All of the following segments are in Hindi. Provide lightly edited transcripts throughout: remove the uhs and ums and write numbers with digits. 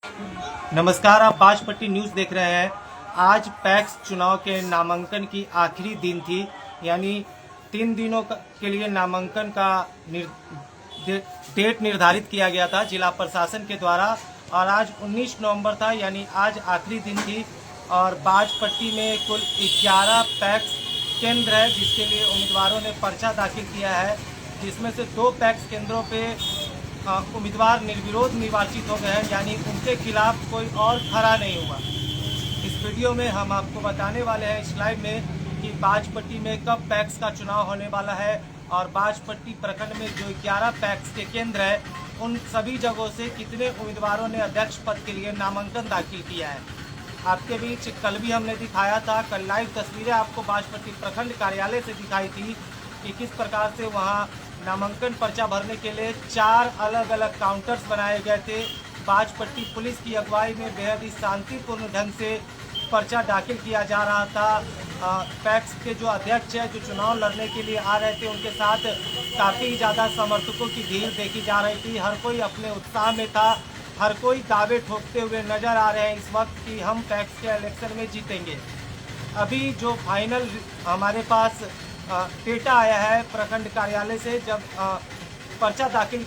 नमस्कार, आप बाजपट्टी न्यूज़ देख रहे हैं। आज पैक्स चुनाव के नामांकन की आखिरी दिन थी, यानी 3 दिनों के लिए नामांकन का डेट निर्धारित किया गया था जिला प्रशासन के द्वारा, और आज 19 नवंबर था, यानी आज आखिरी दिन थी। और बाजपट्टी में कुल 11 पैक्स केंद्र है जिसके लिए उम्मीदवारों ने पर्चा दाखिल किया है, जिसमें से 2 पैक्स केंद्रों पे उम्मीदवार निर्विरोध निर्वाचित हो गए हैं, यानी उनके खिलाफ कोई और खड़ा नहीं हुआ। इस वीडियो में हम आपको बताने वाले हैं इस लाइव में कि बाजपट्टी में कब पैक्स का चुनाव होने वाला है और बाजपट्टी प्रखंड में जो 11 पैक्स के केंद्र है उन सभी जगहों से कितने उम्मीदवारों ने अध्यक्ष पद के लिए नामांकन दाखिल किया है। आपके बीच कल भी हमने दिखाया था, कल लाइव तस्वीरें आपको बाजपट्टी प्रखंड कार्यालय से दिखाई थी कि किस प्रकार से वहां नामांकन पर्चा भरने के लिए 4 अलग अलग काउंटर्स बनाए गए थे। बाजपट्टी पुलिस की अगुवाई में बेहद ही शांतिपूर्ण ढंग से पर्चा दाखिल किया जा रहा था। पैक्स के जो अध्यक्ष है, जो चुनाव लड़ने के लिए आ रहे थे, उनके साथ काफ़ी ज़्यादा समर्थकों की भीड़ देखी जा रही थी। हर कोई अपने उत्साह में था, हर कोई दावे ठोकते हुए नजर आ रहे हैं इस वक्त कि हम पैक्स के इलेक्शन में जीतेंगे। अभी जो फाइनल हमारे पास डेटा आया है प्रखंड कार्यालय से, जब पर्चा दाखिल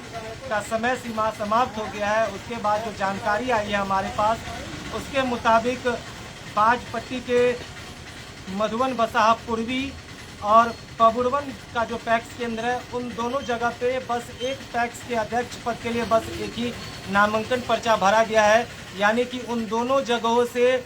का समय सीमा समाप्त हो गया है, उसके बाद जो जानकारी आई है हमारे पास, उसके मुताबिक बाजपट्टी के मधुबन बसाह पूर्वी और बबुरवन का जो पैक्स केंद्र है, उन दोनों जगह पे बस एक पैक्स के अध्यक्ष पद के लिए बस एक ही नामांकन पर्चा भरा गया है, यानी कि उन दोनों जगहों से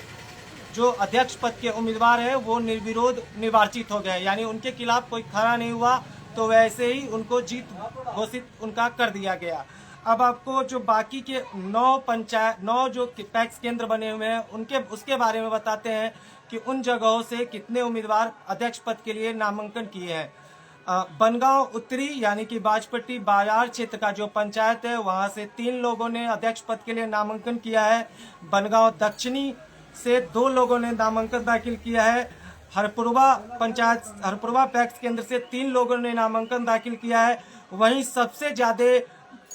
जो अध्यक्ष पद के उम्मीदवार हैं वो निर्विरोध निर्वाचित हो गए, यानी उनके खिलाफ कोई खड़ा नहीं हुआ, तो वैसे ही उनको जीत घोषित उनका कर दिया गया। अब आपको जो बाकी के 9 जो पैक्स केंद्र बने हुए हैं उसके बारे में बताते हैं कि उन जगहों से कितने उम्मीदवार अध्यक्ष पद के लिए नामांकन किए हैं। बनगांव उत्तरी यानी कि बाजपट्टी बाजार क्षेत्र का जो पंचायत है, वहां से 3 लोगों ने अध्यक्ष पद के लिए नामांकन किया है। बनगांव दक्षिणी से 2 लोगों ने नामांकन दाखिल किया है। हरपुरवा पैक्स केंद्र से 3 लोगों ने नामांकन दाखिल किया है। वहीं सबसे ज्यादा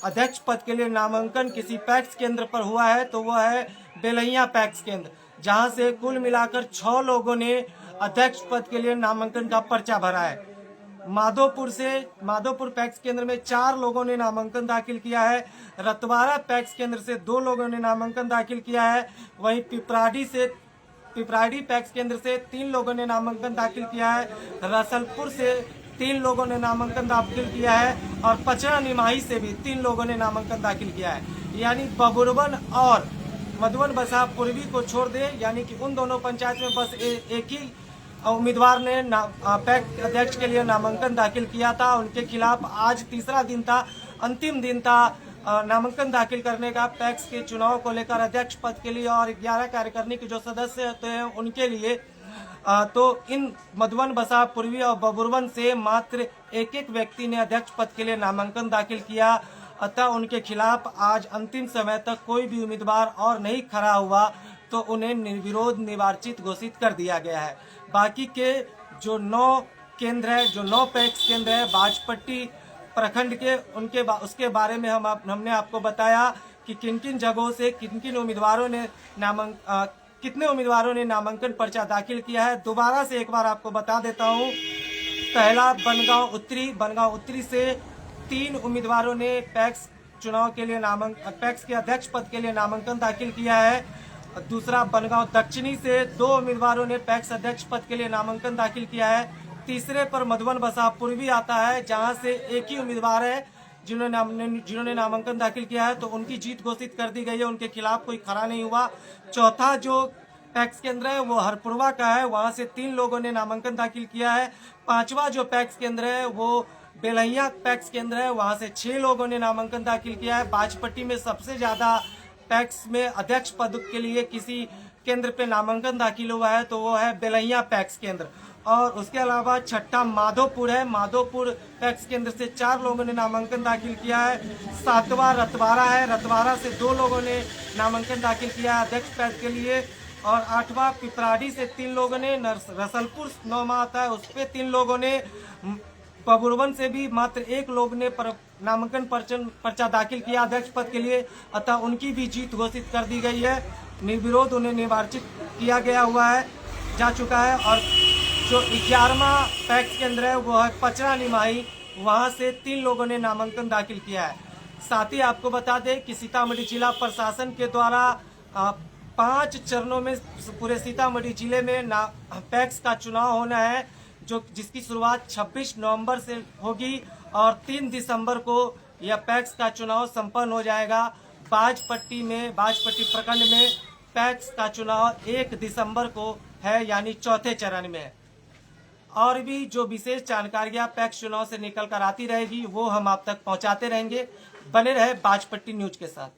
अध्यक्ष पद के लिए नामांकन किसी पैक्स केंद्र पर हुआ है तो वह है बेलैया पैक्स केंद्र, जहां से कुल मिलाकर 6 लोगों ने अध्यक्ष पद के लिए नामांकन का पर्चा भरा है। माधोपुर पैक्स केंद्र में 4 लोगों ने नामांकन दाखिल किया है। रतवाड़ा पैक्स केंद्र से 2 लोगों ने नामांकन दाखिल किया है। वहीं पिपराड़ी पैक्स केंद्र से 3 लोगों ने नामांकन दाखिल किया है। रसलपुर से 3 लोगों ने नामांकन दाखिल किया है और पचरा निमाही से भी 3 लोगों ने नामांकन दाखिल किया है। यानी बबुरवन और मधुबन बसाह पूर्वी को छोड़ दे, यानी कि उन दोनों पंचायत में बस एक ही उम्मीदवार ने पैक्स अध्यक्ष के लिए नामांकन दाखिल किया था। उनके खिलाफ आज तीसरा दिन था, अंतिम दिन था नामांकन दाखिल करने का पैक्स के चुनाव को लेकर अध्यक्ष पद के लिए और 11 कार्यकारिणी के जो सदस्य होते हैं उनके लिए। तो इन मधुबन बसाह पूर्वी और बबुरवन से मात्र एक व्यक्ति ने अध्यक्ष पद के लिए नामांकन दाखिल किया, अतः उनके खिलाफ आज अंतिम समय तक कोई भी उम्मीदवार और नहीं खड़ा हुआ, तो उन्हें निर्विरोध निर्वाचित घोषित कर दिया गया है। बाकी के जो 9 केंद्र है, जो 9 पैक्स केंद्र है बाजपट्टी प्रखंड के, उसके बारे में हमने आपको बताया कि किन किन जगहों से किन उम्मीदवारों ने कितने उम्मीदवारों ने नामांकन पर्चा दाखिल किया है। दोबारा से एक बार आपको बता देता हूं। पहला बनगांव उत्तरी से 3 उम्मीदवारों ने पैक्स चुनाव के लिए पैक्स के अध्यक्ष पद के लिए नामांकन दाखिल किया है। दूसरा बनगांव दक्षिणी से 2 उम्मीदवारों ने पैक्स अध्यक्ष पद के लिए नामांकन दाखिल किया है। तीसरे पर मधुबन बसाह पूर्वी आता है, जहां से एक ही उम्मीदवार है जिन्होंने नामांकन दाखिल किया है, तो उनकी जीत घोषित कर दी गई है, उनके खिलाफ कोई खड़ा नहीं हुआ। चौथा जो पैक्स केंद्र है वो हरपुरवा का है, वहां से 3 लोगों ने नामांकन दाखिल किया है। 5वां जो पैक्स केंद्र है वो बेलैया पैक्स केंद्र है, वहां से 6 लोगों ने नामांकन दाखिल किया है। बाजपट्टी में सबसे ज्यादा पैक्स में अध्यक्ष पद के लिए किसी केंद्र पे नामांकन दाखिल हुआ है तो वो है बेलैया पैक्स केंद्र। और उसके अलावा 6ठा माधोपुर है, माधोपुर पैक्स केंद्र से 4 लोगों ने नामांकन दाखिल किया है। 7वां रतवाड़ा है, रतवाड़ा से 2 लोगों ने नामांकन दाखिल किया है अध्यक्ष पद के लिए। और 8वां पिपराड़ी से 3 लोगों ने, रसलपुर 9वां आता है, उस पर 3 लोगों ने, बबुरवन से भी मात्र 1 लोग ने नामांकन पर्चा दाखिल किया अध्यक्ष पद के लिए, अतः उनकी भी जीत घोषित कर दी गई है। निर्विरोध उन्हें निर्वाचित किया गया हुआ है, जा चुका है। और जो 11वां पैक्स केंद्र है वो है पचरा निमाही, वहां से 3 लोगों ने नामांकन दाखिल किया है। साथ ही आपको बता दें कि सीतामढ़ी जिला प्रशासन के द्वारा 5 चरणों में पूरे सीतामढ़ी जिले में पैक्स का चुनाव होना है, जिसकी शुरुआत 26 नवंबर से होगी और 3 दिसंबर को यह पैक्स का चुनाव संपन्न हो जाएगा। बाजपट्टी प्रखंड में पैक्स का चुनाव 1 दिसंबर को है, यानी चौथे चरण में। और भी जो विशेष जानकारियां पैक्स चुनाव से निकल कर आती रहेगी वो हम आप तक पहुंचाते रहेंगे। बने रहे बाजपट्टी न्यूज के साथ।